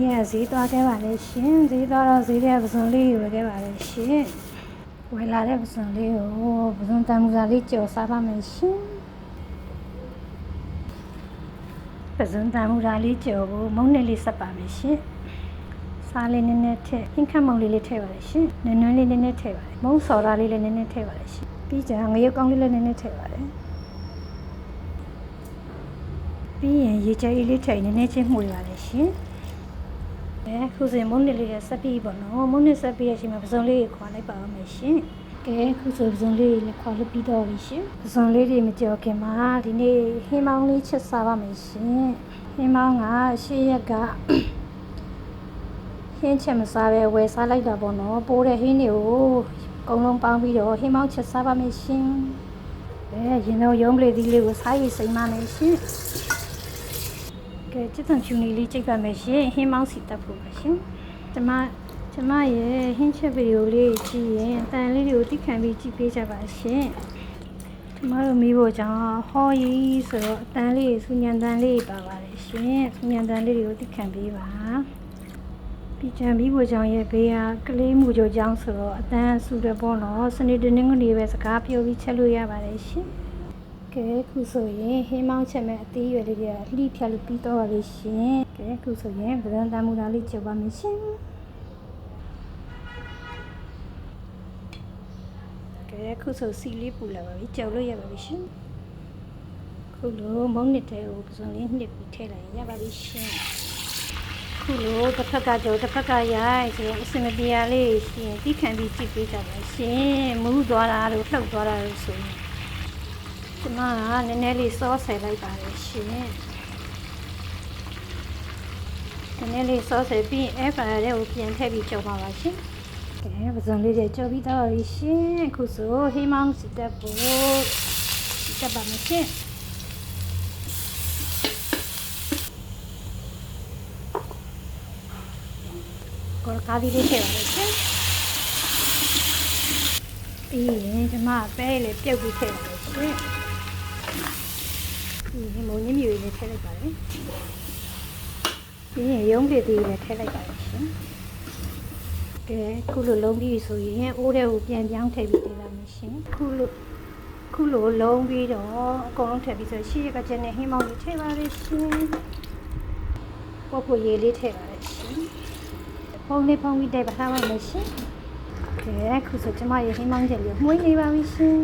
နေ့ကဈေးသွားခဲ့ပါလေရှင်ဈေးသွားတော့ဈေးတဲ့ပစုံလေးဝယ်ခဲ့ပါလေရှင်ဝယ်လာတဲ့ပစုံလေးကိုပစုံတန်မူစာလေးကြော်စားပါမယ်ရှင်ပစုံတန်မူစာလေးကြော်ကိုမုန့်နဲ့လေးဆက်ပါမယ်ရှင်စားလေးနည်းနည်းထည့်ဟင်းခတ်မုန့်လေးထည့်ပါလေရှင်နွမ်းနွမ်းလေးနည်းနည်းထည့်ပါလေမုန့်စော်တာလေးလည်းနည်းနည်းထည့်ပါလေရှင်ပြီးကြငရုတ်ကောင်းလေးလည်းနည်းနည်းထည့်ပါလေပြီးရင်ရေချိုးလေးထည့်နည်းနည်းချင်းမှုရပါလေရှင်ခုစမုန်းနေလေးဆက်ပြီးပေါ့နော်မုန်းနေဆက်ပြီးရရှိမှာပစုံလေးခွာလိုက်ပါအောင်မယ်ရှင်ကဲခုစပစုံလေးလည်းခွာလို့ပြီးတော့ပြီရှင်ပစုံလေးတွေမကြော်ခင်မှာဒီနေ့ဟင်းမောင်းလေးချက်စားပါမယ်ရှင်ဟင်းမောင်းကရှေ့ရက်ကဟင်းချက်မစားပဲဝယ်စားလိုက်တာပေါ့နော်ပိုးတဲ့ဟင်းတွေကိုအကုန်လုံးပေါင်းပြီးတော့ဟင်းမောင်းချက်စားပါမယ်ရှင်ရင်တော့ရုံးပလေးသီးလေးကိုစားရည်စိမ်ပါမယ်ရှင်ကျစ်တန်ချူနီလေးကြိတ်ပါမယ်ရှင်ဟင်းမောင်းစီတက်ဖို့ပါရှင်ကျမရဲ့ဟင်းချက်ဗီဒီယိုလေးကြည့်ရင်အတန်လေးတွေကိုတိခံပြီးကြည့်ပေးကြပါရှင်ကျမတို့မိဖို့ကြောင့်ဟောရီဆိုတော့အတန်လေးဆူညံတန်လေးပါပါတယ်ရှင်ဆူညံတန်လေးတွေကိုတိခံပေးပါပြီးချင်မိဖို့ကြောင့်ရဲ့ဘေးကကလေးမှုကြောင့်ဆိုတော့အတန်ဆူတယ်ပေါ့နော်စနေတနင်္ဂနွေပဲစကားပြောပြီးချက်လို့ရပါတယ်ရှင်ကဲခုဆိုရင်ဟင်းမောင်းချက်မဲ့အသေးရွယ်လေးတွေလှိဖြတ်လို့ပြီးတော့ပါပြီရှင်ကဲခုဆိုရင်ဗရန်တမူသားလေးကြော်ပါမယ်ရှင်ကဲခုဆိုစီလေးပူလာပါပြီကြော်လို့ရပါပြီရှင်ခုလိုမုန်းနစ်တဲ့ကိုပစုံလေးနှစ်ပြီးထည့်လိုက်ရပါပြီရှင်ခုလိုတစ်ဖက်ကကြော်တစ်ဖက်ကရိုက်ဆိုရင်အစမပြေရလေးရှင်တိခံပြီးကြည့်ပေးကြပါရှင်မူးသွားတာလို့လှုပ်သွားတာလို့ဆိုရင်ကျမကနည်းနည်းလေးစောဆယ်လိုက်ပါတယ်ရှင်နည်းနည်းလေးစောဆယ်ပြီးအဲ့ပါတဲ့ကိုပြန်ထည့်ပြီးကြော်ပါပါရှင်ကဲပစုံလေးတွေကြော်ပြီးတော့ပြီရှင်အခုဆိုဟင်းမောင်းစီတက်ဖို့စီတက်ပါမယ်ရှင်ကိုကားလေးထည့်ပါမယ်ရှင်ပြီးရင်ကျမပဲလေးပြုတ်ပြီးထည့်ပါမယ်ရှင်ဒီမုံညင်းမျိုးလေးထည့်လိုက်ပါမယ်ပြီးရင်ရုံးပလေးသေးလေးထည့်လိုက်ပါမယ်ရှင်ကဲခုလိုလုံးပြီးဆိုရင်အိုးတဲ့ကိုပြန်ပြောင်းထည့်ပြီးပေးပါမယ်ရှင်ခုလိုလုံးပြီးတော့အကုန်လုံးထည့်ပြီးဆိုရှေ့ကကျန်တဲ့ဟင်းမောင်းလေးထည့်ပါမယ်ရှင်ပုတ်ဖို့ရေလေးထည့်ပါမယ်ရှင်ဖုံးလေးဖုံးပြီးတိုက်ပါထားပါမယ်ရှင်ကဲခုဆိုကျမရဲ့ဟင်းမောင်းချက်လေးမှုန်းနေပါပြီရှင်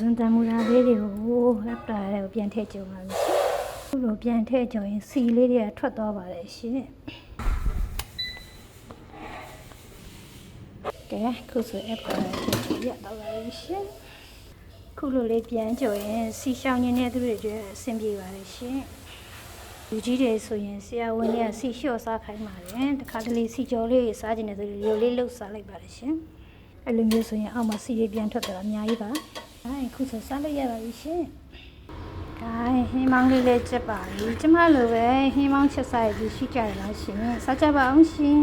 ဇွန်တမူရာလေးတွေကိုလက်တာလေးကိုပြန်ထည့်ကြပါမယ်ရှင်ခုလိုပြန်ထည့်ကြရင်စီလေးတွေကထွက်သွားပါတယ်ရှင်ကဲခုဆိုအပ်ပါရတော့ပါရှင်ခုလိုလေးပြန်ကြရင်စီရှောင်းနေတဲ့သူတွေအတွက်အဆင်ပြေပါတယ်ရှင်လူကြီးတွေဆိုရင်ဆရာဝန်တွေကစီလျှော့စားခိုင်းပါတယ်တခါတလေစီကြော်လေးစားကျင်တဲ့သူတွေလေးလှုပ်စားလိုက်ပါတယ်ရှင်အဲ့လိုမျိုးဆိုရင်အောက်မှာစီလေးပြန်ထွက်တာအများကြီးပါခုဆိုစားလို့ရပါပြီရှင်ဟင်းမောင်းလေးလည်းချက်ပါပြီကျမလိုပဲဟင်းမောင်းချက်စားရည်ရှိကြရလားရှင်စားကြပါအောင်ရှင်